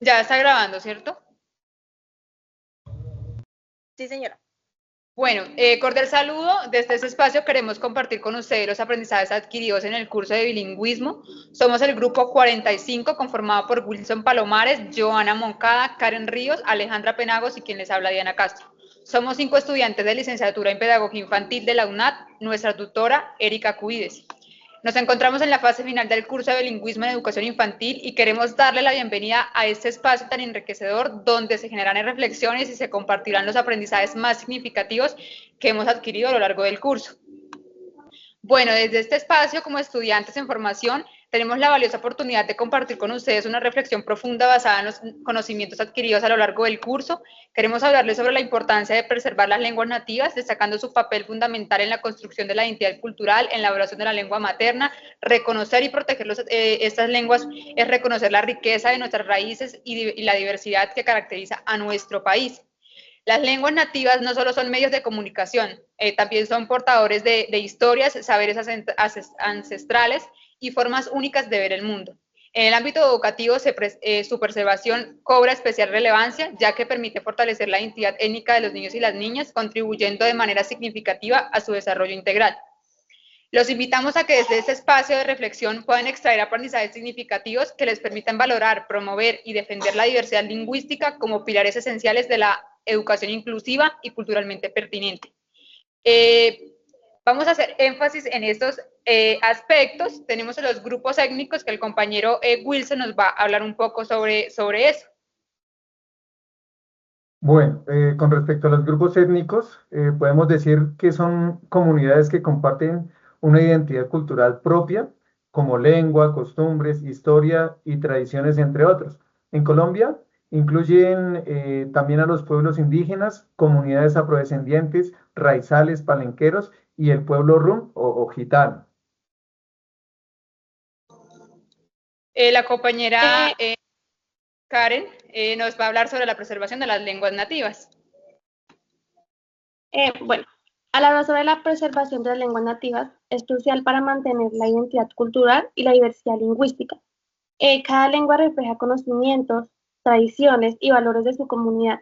Ya está grabando, ¿cierto? Sí, señora. Bueno, cordial saludo. Desde este espacio queremos compartir con ustedes los aprendizajes adquiridos en el curso de bilingüismo. Somos el grupo 45, conformado por Wilson Palomares, Joana Moncada, Karen Ríos, Alejandra Penagos y quien les habla, Diana Castro. Somos 5 estudiantes de licenciatura en Pedagogía Infantil de la UNAD, nuestra tutora, Erika Cuides. Nos encontramos en la fase final del curso de bilingüismo en educación infantil y queremos darle la bienvenida a este espacio tan enriquecedor donde se generarán reflexiones y se compartirán los aprendizajes más significativos que hemos adquirido a lo largo del curso. Bueno, desde este espacio, como estudiantes en formación, tenemos la valiosa oportunidad de compartir con ustedes una reflexión profunda basada en los conocimientos adquiridos a lo largo del curso. Queremos hablarles sobre la importancia de preservar las lenguas nativas, destacando su papel fundamental en la construcción de la identidad cultural, en la elaboración de la lengua materna. Reconocer y proteger estas lenguas es reconocer la riqueza de nuestras raíces y la diversidad que caracteriza a nuestro país. Las lenguas nativas no solo son medios de comunicación, también son portadores de historias, saberes ancestrales y formas únicas de ver el mundo. En el ámbito educativo, su preservación cobra especial relevancia, ya que permite fortalecer la identidad étnica de los niños y las niñas, contribuyendo de manera significativa a su desarrollo integral. Los invitamos a que desde este espacio de reflexión puedan extraer aprendizajes significativos que les permitan valorar, promover y defender la diversidad lingüística como pilares esenciales de la educación inclusiva y culturalmente pertinente. Vamos a hacer énfasis en estos aspectos. Tenemos los grupos étnicos que el compañero Wilson nos va a hablar un poco sobre eso. Bueno, con respecto a los grupos étnicos, podemos decir que son comunidades que comparten una identidad cultural propia, como lengua, costumbres, historia y tradiciones, entre otros. En Colombia incluyen también a los pueblos indígenas, comunidades afrodescendientes, raizales, palenqueros y el pueblo rum o gitano. La compañera Karen nos va a hablar sobre la preservación de las lenguas nativas. Bueno, al hablar sobre la preservación de las lenguas nativas, es crucial para mantener la identidad cultural y la diversidad lingüística. Cada lengua refleja conocimientos, tradiciones y valores de su comunidad.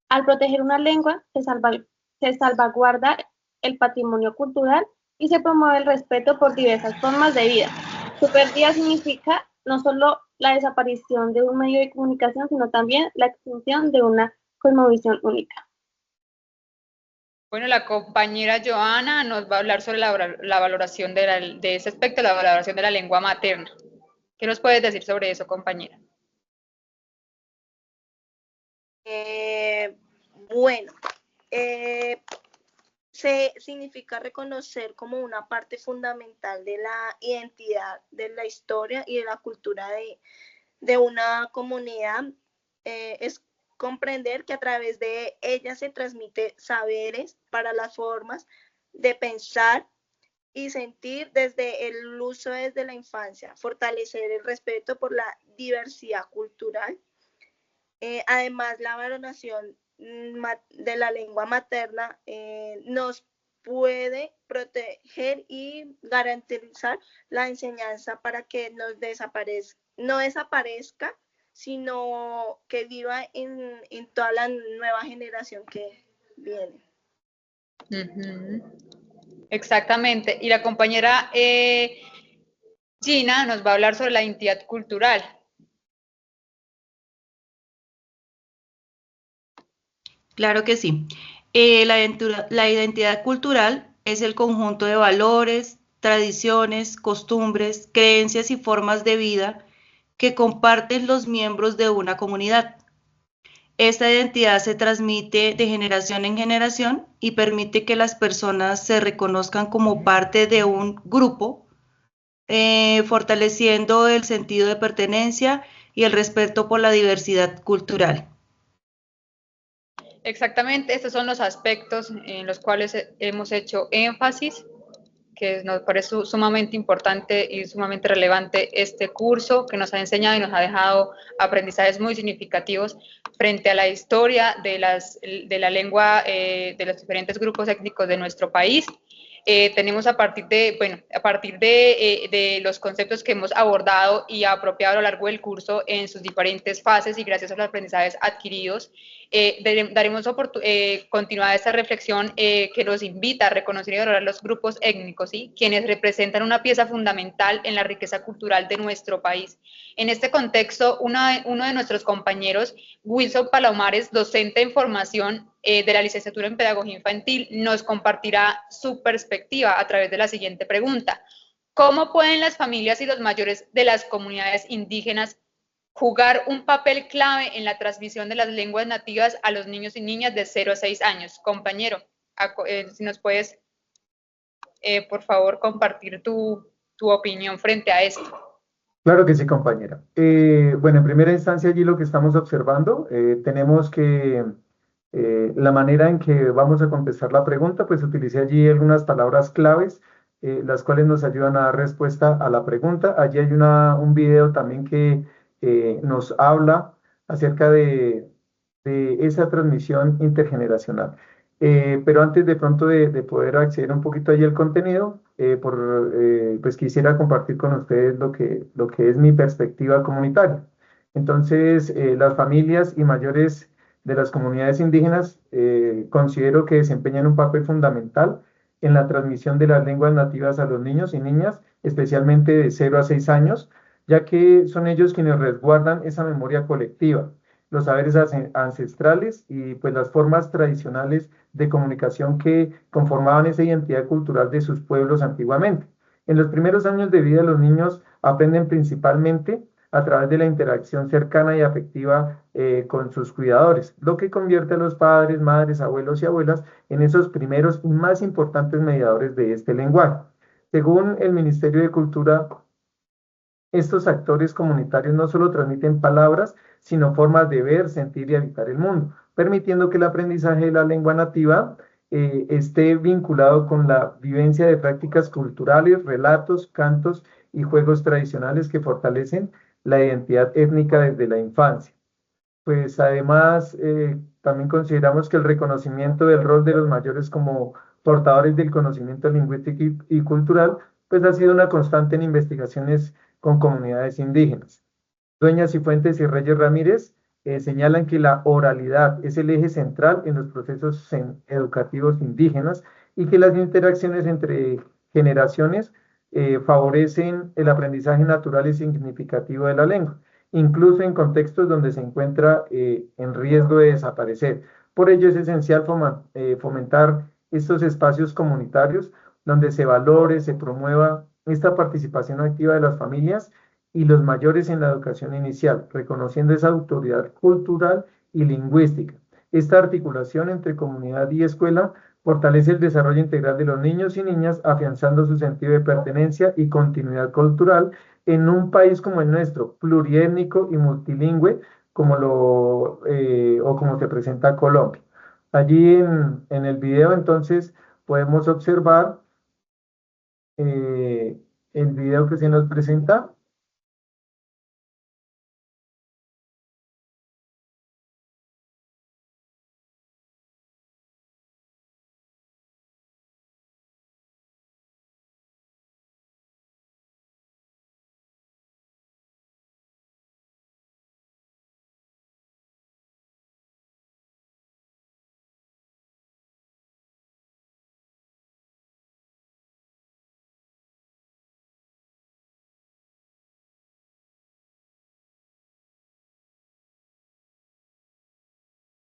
Al proteger una lengua, se salvaguarda el patrimonio cultural y se promueve el respeto por diversas formas de vida. Su pérdida significa no solo la desaparición de un medio de comunicación, sino también la extinción de una cosmovisión única. Bueno, la compañera Joana nos va a hablar sobre la valoración de ese aspecto, la valoración de la lengua materna. ¿Qué nos puedes decir sobre eso, compañera? Bueno, significa reconocer como una parte fundamental de la identidad, de la historia y de la cultura de una comunidad. Es comprender que a través de ella se transmite saberes para las formas de pensar y sentir desde el uso desde la infancia, fortalecer el respeto por la diversidad cultural. Además, la valoración de la lengua materna nos puede proteger y garantizar la enseñanza para que no desaparezca, sino que viva en toda la nueva generación que viene. Exactamente. Y la compañera Gina nos va a hablar sobre la identidad cultural. Claro que sí. La identidad cultural es el conjunto de valores, tradiciones, costumbres, creencias y formas de vida que comparten los miembros de una comunidad. Esta identidad se transmite de generación en generación y permite que las personas se reconozcan como parte de un grupo, fortaleciendo el sentido de pertenencia y el respeto por la diversidad cultural. Exactamente, estos son los aspectos en los cuales hemos hecho énfasis, que nos parece sumamente importante y sumamente relevante este curso, que nos ha enseñado y nos ha dejado aprendizajes muy significativos frente a la historia de la lengua de los diferentes grupos étnicos de nuestro país. tenemos a partir de los conceptos que hemos abordado y apropiado a lo largo del curso en sus diferentes fases y gracias a los aprendizajes adquiridos, daremos continuidad a esta reflexión que nos invita a reconocer y valorar los grupos étnicos, ¿sí? Quienes representan una pieza fundamental en la riqueza cultural de nuestro país. En este contexto, uno de nuestros compañeros, Wilson Palomares, docente en formación de la licenciatura en Pedagogía Infantil, nos compartirá su perspectiva a través de la siguiente pregunta. ¿Cómo pueden las familias y los mayores de las comunidades indígenas jugar un papel clave en la transmisión de las lenguas nativas a los niños y niñas de 0 a 6 años? Compañero, si nos puedes, por favor, compartir tu opinión frente a esto. Claro que sí, compañera. Bueno, en primera instancia allí lo que estamos observando, tenemos que la manera en que vamos a contestar la pregunta, pues utilicé allí algunas palabras claves, las cuales nos ayudan a dar respuesta a la pregunta. Allí hay un video también que nos habla acerca de esa transmisión intergeneracional. Pero antes de pronto de poder acceder un poquito allí al contenido, pues quisiera compartir con ustedes lo que es mi perspectiva comunitaria. Entonces, las familias y mayores de las comunidades indígenas considero que desempeñan un papel fundamental en la transmisión de las lenguas nativas a los niños y niñas, especialmente de 0 a 6 años, ya que son ellos quienes resguardan esa memoria colectiva, los saberes ancestrales y pues las formas tradicionales de comunicación que conformaban esa identidad cultural de sus pueblos antiguamente. En los primeros años de vida los niños aprenden principalmente a través de la interacción cercana y afectiva con sus cuidadores, lo que convierte a los padres, madres, abuelos y abuelas en esos primeros y más importantes mediadores de este lenguaje. Según el Ministerio de Cultura, estos actores comunitarios no solo transmiten palabras, sino formas de ver, sentir y habitar el mundo, permitiendo que el aprendizaje de la lengua nativa esté vinculado con la vivencia de prácticas culturales, relatos, cantos y juegos tradicionales que fortalecen la identidad étnica desde la infancia. Pues además, también consideramos que el reconocimiento del rol de los mayores como portadores del conocimiento lingüístico y cultural, pues ha sido una constante en investigaciones con comunidades indígenas. Dueñas y Fuentes y Reyes Ramírez señalan que la oralidad es el eje central en los procesos educativos indígenas y que las interacciones entre generaciones favorecen el aprendizaje natural y significativo de la lengua, incluso en contextos donde se encuentra en riesgo de desaparecer. Por ello es esencial fomentar estos espacios comunitarios donde se valore, se promueva esta participación activa de las familias y los mayores en la educación inicial, reconociendo esa autoridad cultural y lingüística. Esta articulación entre comunidad y escuela fortalece el desarrollo integral de los niños y niñas, afianzando su sentido de pertenencia y continuidad cultural en un país como el nuestro, pluriétnico y multilingüe, como se presenta Colombia. Allí en el video, entonces, podemos observar el video que se nos presenta.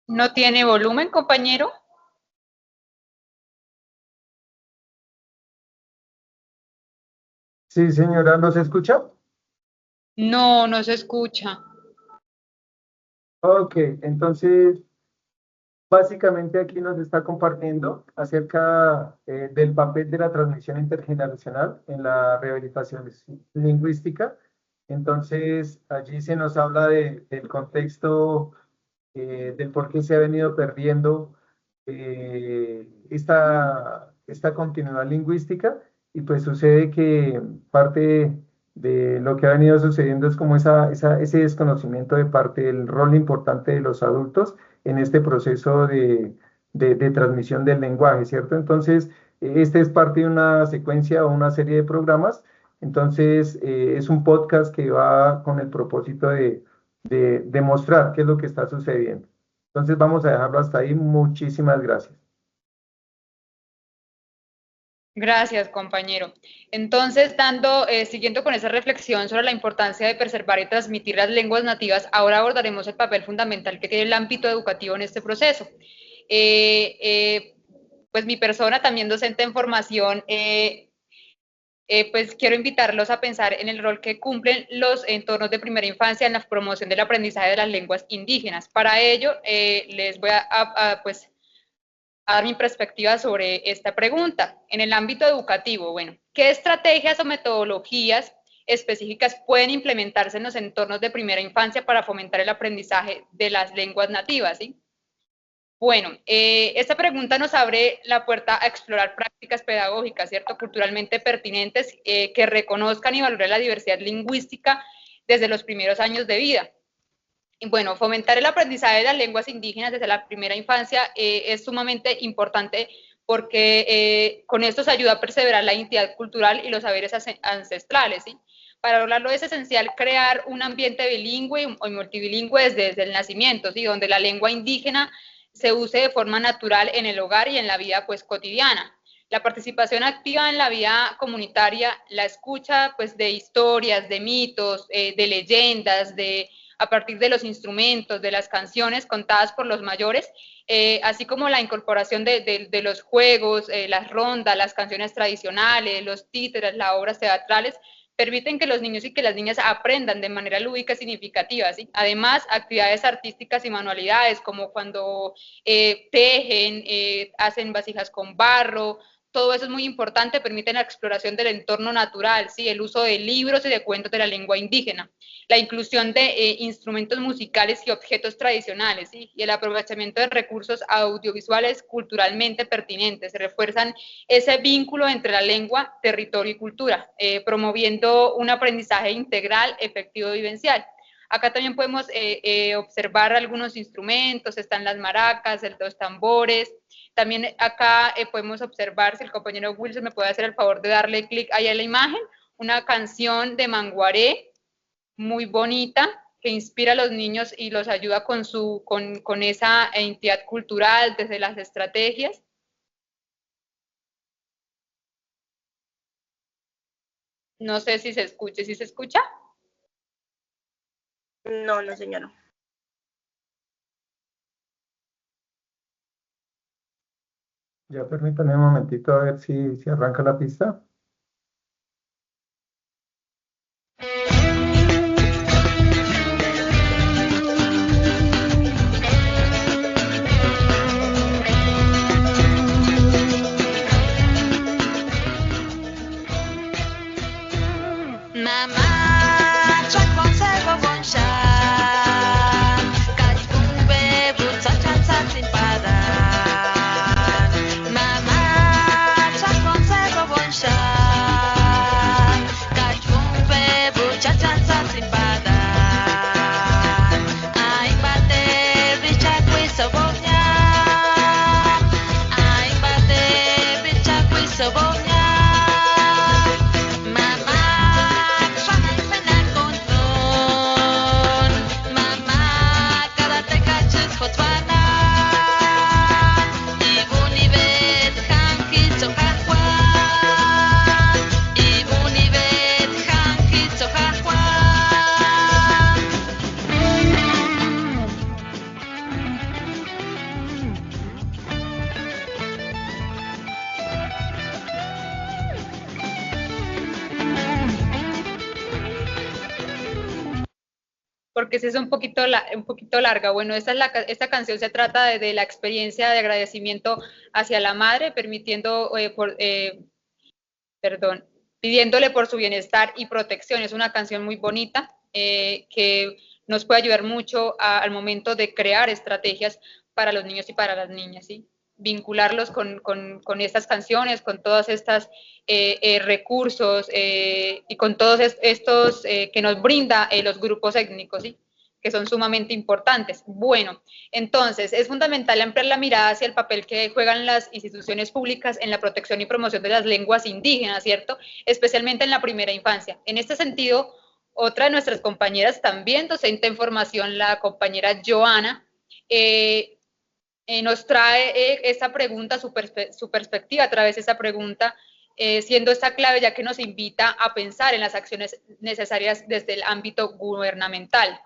¿No tiene volumen, compañero? Sí, señora, ¿nos escucha? No, no se escucha. Ok, entonces, básicamente aquí nos está compartiendo acerca del papel de la transmisión intergeneracional en la rehabilitación lingüística. Entonces, allí se nos habla del contexto del por qué se ha venido perdiendo esta continuidad lingüística y pues sucede que parte de lo que ha venido sucediendo es como ese desconocimiento de parte del rol importante de los adultos en este proceso de transmisión del lenguaje, ¿cierto? Entonces, Este es parte de una secuencia o una serie de programas, entonces es un podcast que va con el propósito de mostrar qué es lo que está sucediendo. Entonces vamos a dejarlo hasta ahí. Muchísimas gracias. Gracias, compañero. Entonces, siguiendo con esa reflexión sobre la importancia de preservar y transmitir las lenguas nativas, ahora abordaremos el papel fundamental que tiene el ámbito educativo en este proceso. Pues mi persona, también docente en formación, pues quiero invitarlos a pensar en el rol que cumplen los entornos de primera infancia en la promoción del aprendizaje de las lenguas indígenas. Para ello, les voy a dar mi perspectiva sobre esta pregunta. En el ámbito educativo, bueno, ¿qué estrategias o metodologías específicas pueden implementarse en los entornos de primera infancia para fomentar el aprendizaje de las lenguas nativas? ¿Sí? Bueno, esta pregunta nos abre la puerta a explorar prácticas pedagógicas, ¿cierto?, culturalmente pertinentes, que reconozcan y valoren la diversidad lingüística desde los primeros años de vida. Y bueno, fomentar el aprendizaje de las lenguas indígenas desde la primera infancia es sumamente importante porque con esto se ayuda a perseverar la identidad cultural y los saberes ancestrales, ¿sí? Para lograrlo es esencial crear un ambiente bilingüe o multilingüe desde el nacimiento, ¿sí?, donde la lengua indígena se use de forma natural en el hogar y en la vida pues cotidiana. La participación activa en la vida comunitaria, la escucha pues de historias, de mitos, de leyendas, a partir de los instrumentos, de las canciones contadas por los mayores, así como la incorporación de los juegos, las rondas, las canciones tradicionales, los títeres, las obras teatrales, permiten que los niños y que las niñas aprendan de manera lúdica y significativa, ¿sí? Además, actividades artísticas y manualidades, como cuando tejen, hacen vasijas con barro, todo eso es muy importante, permiten la exploración del entorno natural, ¿sí?, el uso de libros y de cuentos de la lengua indígena, la inclusión de instrumentos musicales y objetos tradicionales, ¿sí?, y el aprovechamiento de recursos audiovisuales culturalmente pertinentes. Se refuerzan ese vínculo entre la lengua, territorio y cultura, promoviendo un aprendizaje integral, efectivo y vivencial. Acá también podemos observar algunos instrumentos, están las maracas, los tambores. También acá podemos observar, si el compañero Wilson me puede hacer el favor de darle clic ahí a la imagen, una canción de Manguaré, muy bonita, que inspira a los niños y los ayuda con esa identidad cultural desde las estrategias. No sé si se escucha, ¿sí se escucha? No, no, señora. Ya permítanme un momentito a ver si arranca la pista. Porque sí es un poquito larga. Bueno, esta canción se trata de la experiencia de agradecimiento hacia la madre, pidiéndole por su bienestar y protección. Es una canción muy bonita que nos puede ayudar mucho al momento de crear estrategias para los niños y para las niñas, ¿sí? Vincularlos con estas canciones, con todos estos recursos y con todos estos que nos brinda los grupos étnicos, ¿sí? que son sumamente importantes. Bueno, entonces es fundamental ampliar la mirada hacia el papel que juegan las instituciones públicas en la protección y promoción de las lenguas indígenas, ¿cierto? Especialmente en la primera infancia. En este sentido, otra de nuestras compañeras también docente en formación, la compañera Joana, nos trae esta pregunta, su perspectiva a través de esta pregunta, siendo esta clave ya que nos invita a pensar en las acciones necesarias desde el ámbito gubernamental.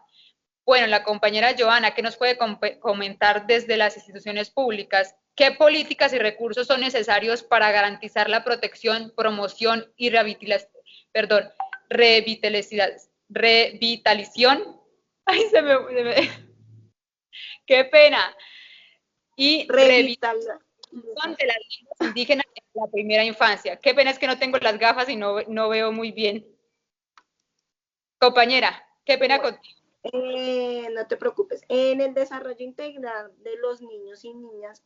Bueno, la compañera Joana, ¿qué nos puede comentar desde las instituciones públicas? ¿Qué políticas y recursos son necesarios para garantizar la protección, promoción y revitalización? Ay, qué pena. Y revitalización de las lenguas indígenas en la primera infancia. Qué pena es que no tengo las gafas y no veo muy bien. Compañera, qué pena contigo. No te preocupes. En el desarrollo integral de los niños y niñas,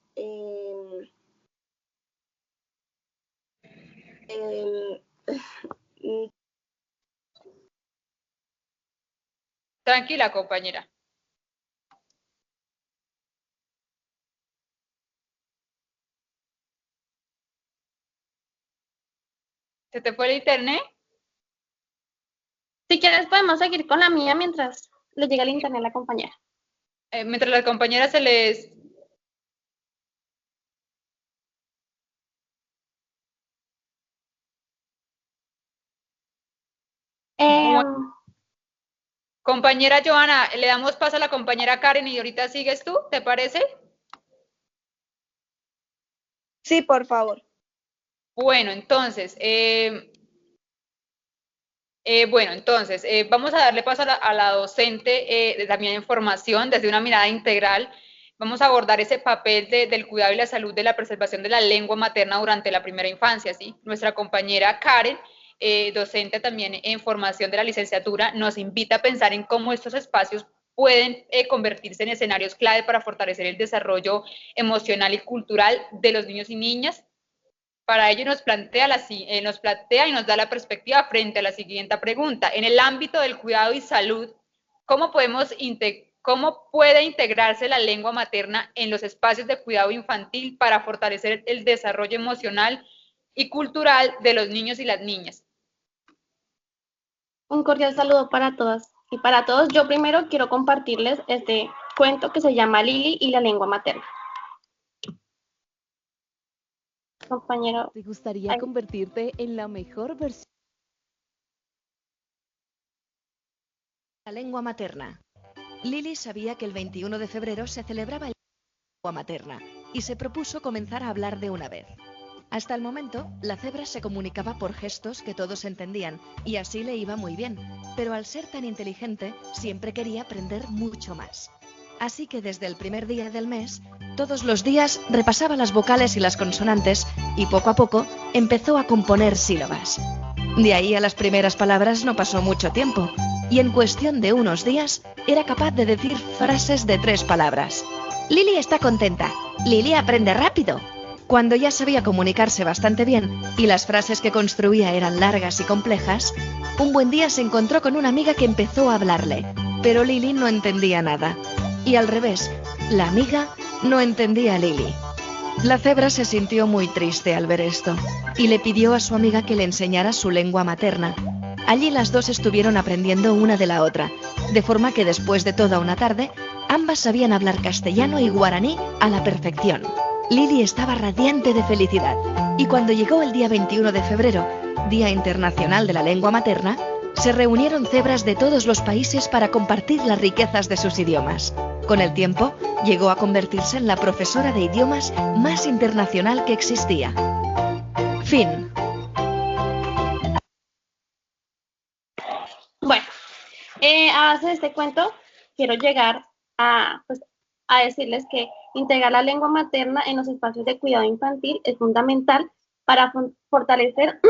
Tranquila, compañera. ¿Se te fue el internet? Si quieres podemos seguir con la mía mientras le llega el internet a la compañera. Mientras las compañeras se les... Compañera Joana, le damos paso a la compañera Karen y ahorita sigues tú, ¿te parece? Sí, por favor. Bueno, entonces, vamos a darle paso a la docente también en formación desde una mirada integral. Vamos a abordar ese papel del cuidado y la salud de la preservación de la lengua materna durante la primera infancia, ¿sí? Nuestra compañera Karen, docente también en formación de la licenciatura, nos invita a pensar en cómo estos espacios pueden convertirse en escenarios clave para fortalecer el desarrollo emocional y cultural de los niños y niñas. Para ello nos plantea y nos da la perspectiva frente a la siguiente pregunta. En el ámbito del cuidado y salud, ¿cómo puede integrarse la lengua materna en los espacios de cuidado infantil para fortalecer el desarrollo emocional y cultural de los niños y las niñas? Un cordial saludo para todas y para todos. Yo primero quiero compartirles este cuento que se llama Lili y la lengua materna. Compañero. ¿Te gustaría convertirte en la mejor versión de la lengua materna? Lili sabía que el 21 de febrero se celebraba el lengua materna y se propuso comenzar a hablar de una vez. Hasta el momento, la cebra se comunicaba por gestos que todos entendían y así le iba muy bien, pero al ser tan inteligente siempre quería aprender mucho más. Así que desde el primer día del mes, todos los días repasaba las vocales y las consonantes y poco a poco empezó a componer sílabas. De ahí a las primeras palabras no pasó mucho tiempo y en cuestión de unos días era capaz de decir frases de 3 palabras. Lili está contenta. Lili aprende rápido. Cuando ya sabía comunicarse bastante bien y las frases que construía eran largas y complejas, un buen día se encontró con una amiga que empezó a hablarle, pero Lili no entendía nada. Y al revés, la amiga no entendía a Lili. La cebra se sintió muy triste al ver esto y le pidió a su amiga que le enseñara su lengua materna. Allí las dos estuvieron aprendiendo una de la otra, de forma que después de toda una tarde, ambas sabían hablar castellano y guaraní a la perfección. Lili estaba radiante de felicidad y cuando llegó el día 21 de febrero, Día Internacional de la Lengua Materna, se reunieron cebras de todos los países para compartir las riquezas de sus idiomas. Con el tiempo, llegó a convertirse en la profesora de idiomas más internacional que existía. Fin. Bueno, a base de este cuento, quiero llegar a decirles que integrar la lengua materna en los espacios de cuidado infantil es fundamental para fortalecer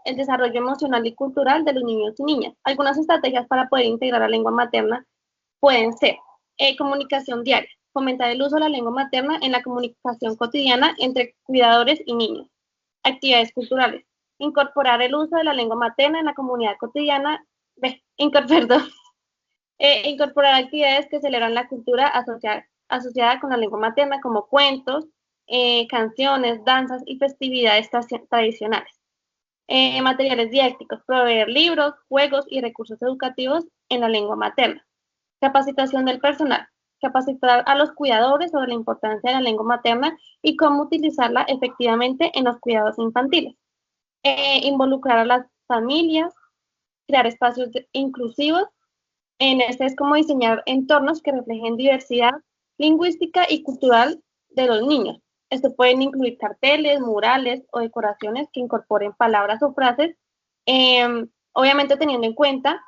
el desarrollo emocional y cultural de los niños y niñas. Algunas estrategias para poder integrar la lengua materna pueden ser comunicación diaria, fomentar el uso de la lengua materna en la comunicación cotidiana entre cuidadores y niños. Actividades culturales, incorporar el uso de la lengua materna en la comunidad cotidiana, Incorporar actividades que celebran la cultura asociada con la lengua materna, como cuentos, canciones, danzas y festividades tradicionales. Materiales didácticos, proveer libros, juegos y recursos educativos en la lengua materna. Capacitación del personal, capacitar a los cuidadores sobre la importancia de la lengua materna y cómo utilizarla efectivamente en los cuidados infantiles. Involucrar a las familias, crear espacios inclusivos. En este es como diseñar entornos que reflejen diversidad lingüística y cultural de los niños. Esto pueden incluir carteles, murales o decoraciones que incorporen palabras o frases, obviamente teniendo en cuenta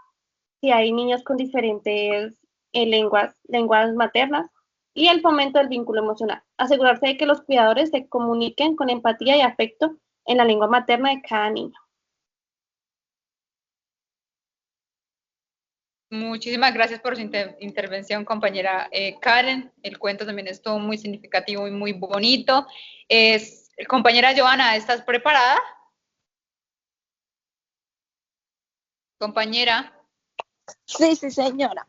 si hay niños con diferentes lenguas maternas, y el fomento del vínculo emocional. Asegurarse de que los cuidadores se comuniquen con empatía y afecto en la lengua materna de cada niño. Muchísimas gracias por su intervención, compañera Karen. El cuento también estuvo muy significativo y muy bonito. Compañera Joana, ¿estás preparada? Compañera. Sí, señora.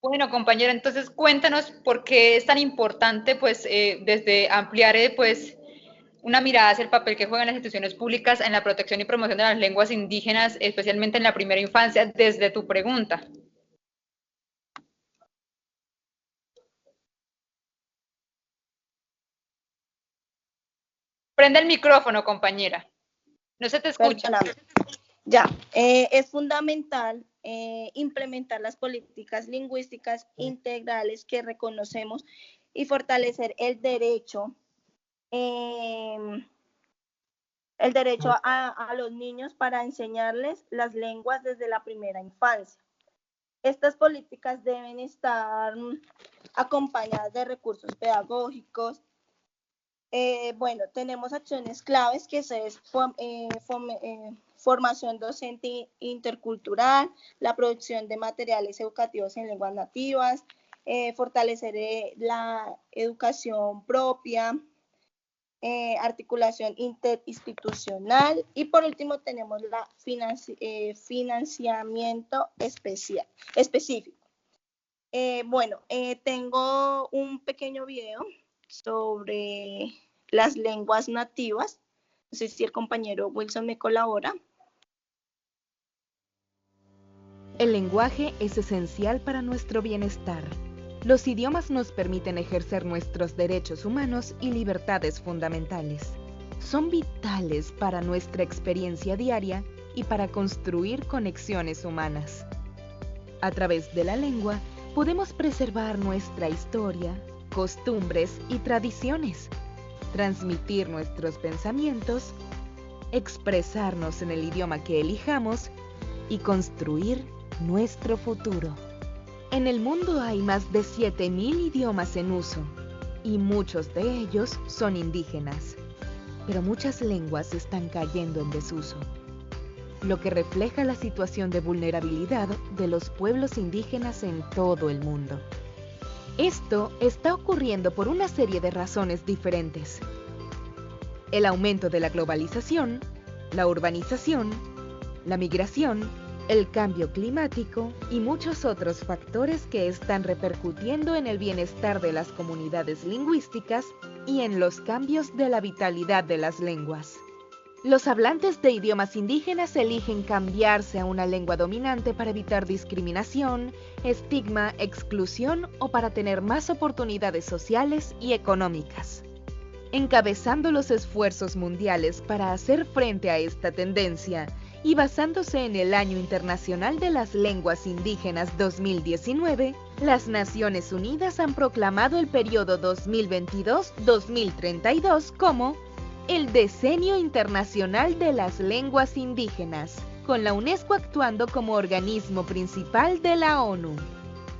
Bueno, compañera, entonces cuéntanos por qué es tan importante, pues, desde ampliar, pues, una mirada hacia el papel que juegan las instituciones públicas en la protección y promoción de las lenguas indígenas, especialmente en la primera infancia, desde tu pregunta. Prende el micrófono, compañera. No se te escucha. Perdóname. Ya, es fundamental implementar las políticas lingüísticas integrales que reconocemos y fortalecer el derecho a los niños para enseñarles las lenguas desde la primera infancia. Estas políticas deben estar acompañadas de recursos pedagógicos. Bueno, tenemos acciones claves que es formación docente intercultural, la producción de materiales educativos en lenguas nativas, fortalecer la educación propia, articulación interinstitucional, y por último tenemos la financiamiento específico. Bueno, tengo un pequeño video sobre las lenguas nativas. No sé si el compañero Wilson me colabora. El lenguaje es esencial para nuestro bienestar. Los idiomas nos permiten ejercer nuestros derechos humanos y libertades fundamentales. Son vitales para nuestra experiencia diaria y para construir conexiones humanas. A través de la lengua podemos preservar nuestra historia, costumbres y tradiciones, transmitir nuestros pensamientos, expresarnos en el idioma que elijamos y construir nuestro futuro. En el mundo hay más de 7.000 idiomas en uso y muchos de ellos son indígenas, pero muchas lenguas están cayendo en desuso, lo que refleja la situación de vulnerabilidad de los pueblos indígenas en todo el mundo. Esto está ocurriendo por una serie de razones diferentes. El aumento de la globalización, la urbanización, la migración, el cambio climático y muchos otros factores que están repercutiendo en el bienestar de las comunidades lingüísticas y en los cambios de la vitalidad de las lenguas. Los hablantes de idiomas indígenas eligen cambiarse a una lengua dominante para evitar discriminación, estigma, exclusión o para tener más oportunidades sociales y económicas. Encabezando los esfuerzos mundiales para hacer frente a esta tendencia y basándose en el Año Internacional de las Lenguas Indígenas 2019, las Naciones Unidas han proclamado el periodo 2022-2032 como el Decenio Internacional de las Lenguas Indígenas, con la UNESCO actuando como organismo principal de la ONU.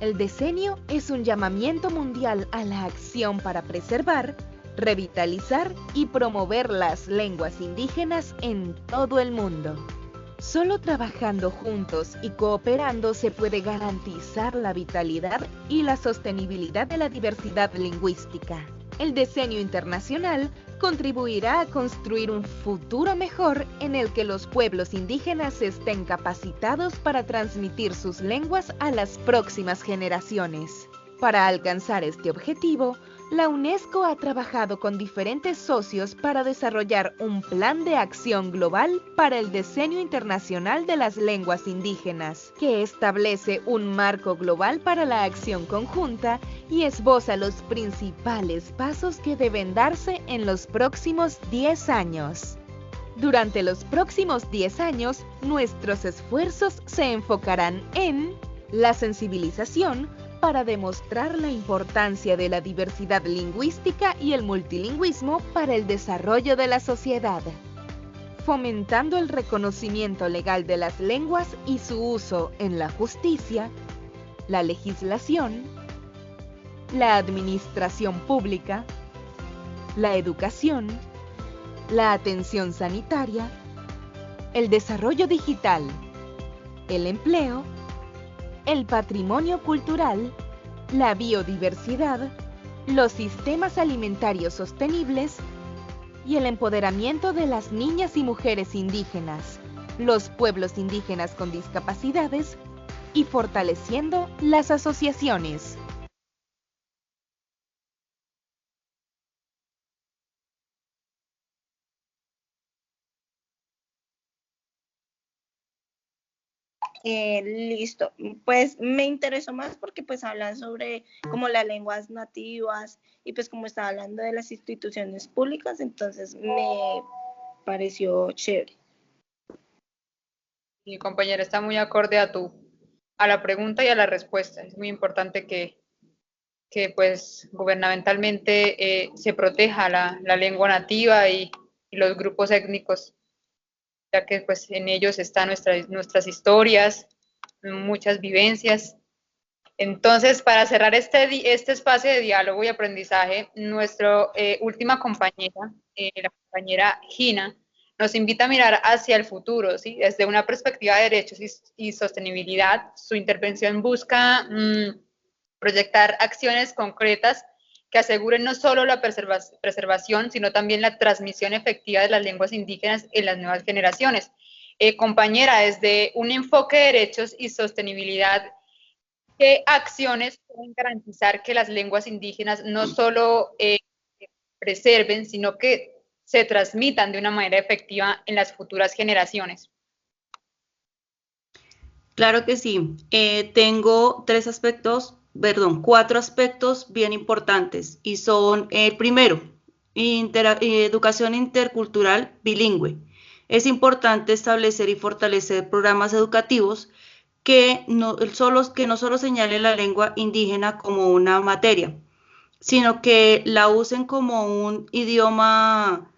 El decenio es un llamamiento mundial a la acción para preservar, revitalizar y promover las lenguas indígenas en todo el mundo. Solo trabajando juntos y cooperando se puede garantizar la vitalidad y la sostenibilidad de la diversidad lingüística. El Decenio Internacional contribuirá a construir un futuro mejor en el que los pueblos indígenas estén capacitados para transmitir sus lenguas a las próximas generaciones. Para alcanzar este objetivo, la UNESCO ha trabajado con diferentes socios para desarrollar un plan de acción global para el diseño internacional de las lenguas indígenas, que establece un marco global para la acción conjunta y esboza los principales pasos que deben darse en los próximos 10 años. Durante los próximos 10 años, nuestros esfuerzos se enfocarán en la sensibilización para demostrar la importancia de la diversidad lingüística y el multilingüismo para el desarrollo de la sociedad, fomentando el reconocimiento legal de las lenguas y su uso en la justicia, la legislación, la administración pública, la educación, la atención sanitaria, el desarrollo digital, el empleo, el patrimonio cultural, la biodiversidad, los sistemas alimentarios sostenibles y el empoderamiento de las niñas y mujeres indígenas, los pueblos indígenas con discapacidades y fortaleciendo las asociaciones. Listo, pues me interesó más porque pues hablan sobre como las lenguas nativas y pues como estaba hablando de las instituciones públicas, entonces me pareció chévere. Mi compañera está muy acorde a la pregunta y a la respuesta. Es muy importante que pues gubernamentalmente se proteja la lengua nativa y los grupos étnicos, ya que pues en ellos están nuestras historias, muchas vivencias. Entonces, para cerrar este espacio de diálogo y aprendizaje, nuestra última compañera, la compañera Gina, nos invita a mirar hacia el futuro, ¿sí? Desde una perspectiva de derechos y sostenibilidad. Su intervención busca proyectar acciones concretas que aseguren no solo la preservación, sino también la transmisión efectiva de las lenguas indígenas en las nuevas generaciones. Compañera, desde un enfoque de derechos y sostenibilidad, ¿qué acciones pueden garantizar que las lenguas indígenas no solo preserven, sino que se transmitan de una manera efectiva en las futuras generaciones? Claro que sí. Tengo cuatro aspectos bien importantes y son el primero, educación intercultural bilingüe. Es importante establecer y fortalecer programas educativos que no solo señalen la lengua indígena como una materia, sino que la usen como un idioma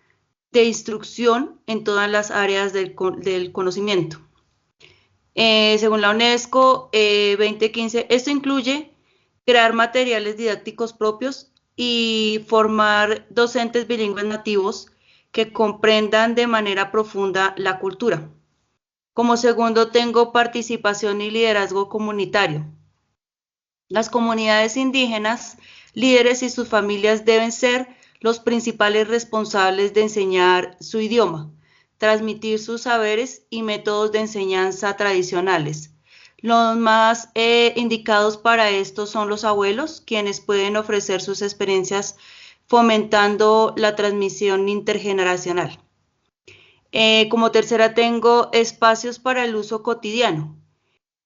de instrucción en todas las áreas del conocimiento. Según la UNESCO 2015, esto incluye crear materiales didácticos propios y formar docentes bilingües nativos que comprendan de manera profunda la cultura. Como segundo, tengo participación y liderazgo comunitario. Las comunidades indígenas, líderes y sus familias deben ser los principales responsables de enseñar su idioma, transmitir sus saberes y métodos de enseñanza tradicionales. Los más indicados para esto son los abuelos, quienes pueden ofrecer sus experiencias fomentando la transmisión intergeneracional. Como tercera tengo espacios para el uso cotidiano.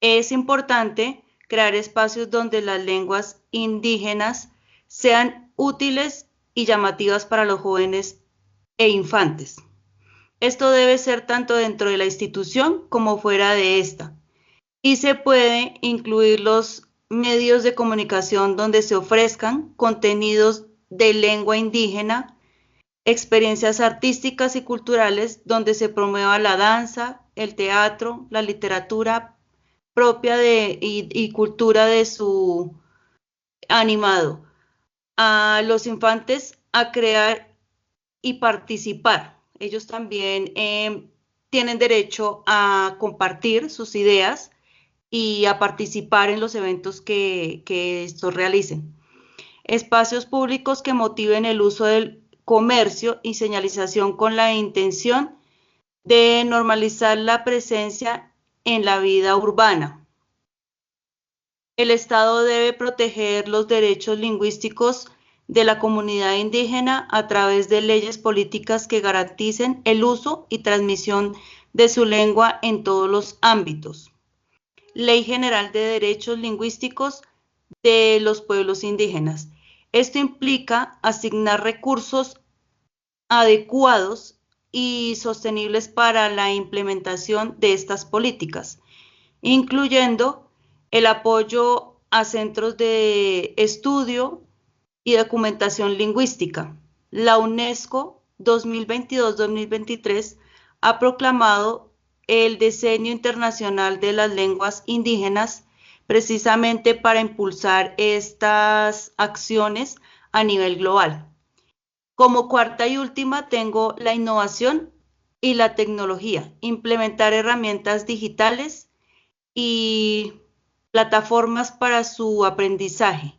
Es importante crear espacios donde las lenguas indígenas sean útiles y llamativas para los jóvenes e infantes. Esto debe ser tanto dentro de la institución como fuera de esta. Y se puede incluir los medios de comunicación donde se ofrezcan contenidos de lengua indígena, experiencias artísticas y culturales donde se promueva la danza, el teatro, la literatura propia y cultura de su animado. A los infantes a crear y participar. Ellos también tienen derecho a compartir sus ideas y a participar en los eventos que estos realicen. Espacios públicos que motiven el uso del comercio y señalización con la intención de normalizar la presencia en la vida urbana. El Estado debe proteger los derechos lingüísticos de la comunidad indígena a través de leyes políticas que garanticen el uso y transmisión de su lengua en todos los ámbitos. Ley General de Derechos Lingüísticos de los Pueblos Indígenas. Esto implica asignar recursos adecuados y sostenibles para la implementación de estas políticas, incluyendo el apoyo a centros de estudio y documentación lingüística. La UNESCO 2022-2023 ha proclamado el Decenio Internacional de las Lenguas Indígenas precisamente para impulsar estas acciones a nivel global. Como cuarta y última tengo la innovación y la tecnología, implementar herramientas digitales y plataformas para su aprendizaje,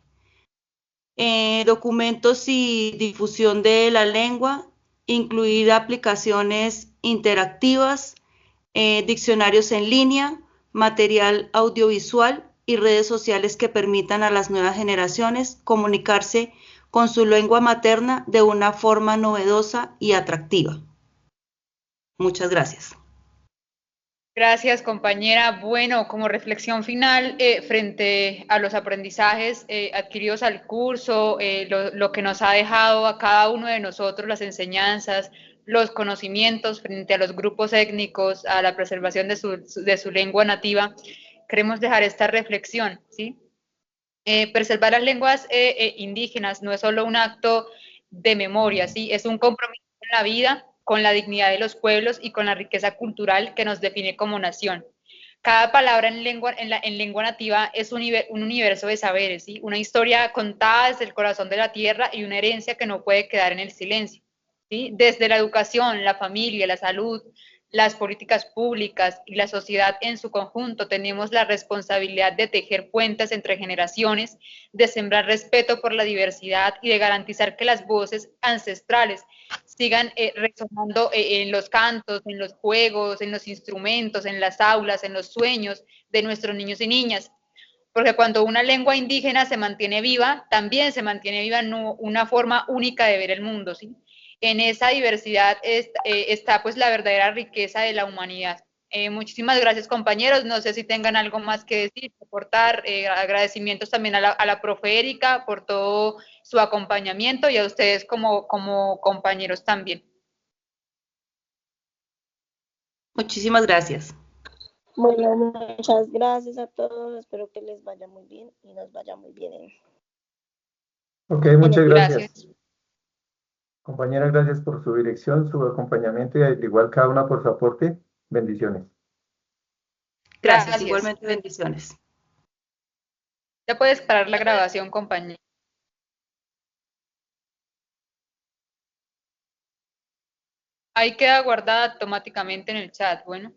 documentos y difusión de la lengua, incluir aplicaciones interactivas, diccionarios en línea, material audiovisual y redes sociales que permitan a las nuevas generaciones comunicarse con su lengua materna de una forma novedosa y atractiva. Muchas gracias. Gracias, compañera. Bueno, como reflexión final, frente a los aprendizajes adquiridos al curso, lo que nos ha dejado a cada uno de nosotros, las enseñanzas, los conocimientos frente a los grupos étnicos, a la preservación de su lengua nativa, queremos dejar esta reflexión, ¿sí? Preservar las lenguas indígenas no es solo un acto de memoria, ¿sí? Es un compromiso con la vida, con la dignidad de los pueblos y con la riqueza cultural que nos define como nación. Cada palabra en lengua nativa es un universo de saberes, ¿sí? Una historia contada desde el corazón de la tierra y una herencia que no puede quedar en el silencio, ¿sí? Desde la educación, la familia, la salud, las políticas públicas y la sociedad en su conjunto tenemos la responsabilidad de tejer puentes entre generaciones, de sembrar respeto por la diversidad y de garantizar que las voces ancestrales sigan resonando en los cantos, en los juegos, en los instrumentos, en las aulas, en los sueños de nuestros niños y niñas. Porque cuando una lengua indígena se mantiene viva, también se mantiene viva una forma única de ver el mundo, ¿sí? En esa diversidad está pues la verdadera riqueza de la humanidad. Muchísimas gracias, compañeros. No sé si tengan algo más que decir, aportar. Agradecimientos también a la profe Erika por todo su acompañamiento y a ustedes como compañeros también. Muchísimas gracias. Bueno, muchas gracias a todos. Espero que les vaya muy bien y nos vaya muy bien. Ok, muchas gracias. Gracias. Compañera, gracias por su dirección, su acompañamiento y al igual cada una por su aporte. Bendiciones. Gracias. Igualmente bendiciones. Ya puedes parar la grabación, compañero. Ahí queda guardada automáticamente en el chat, bueno.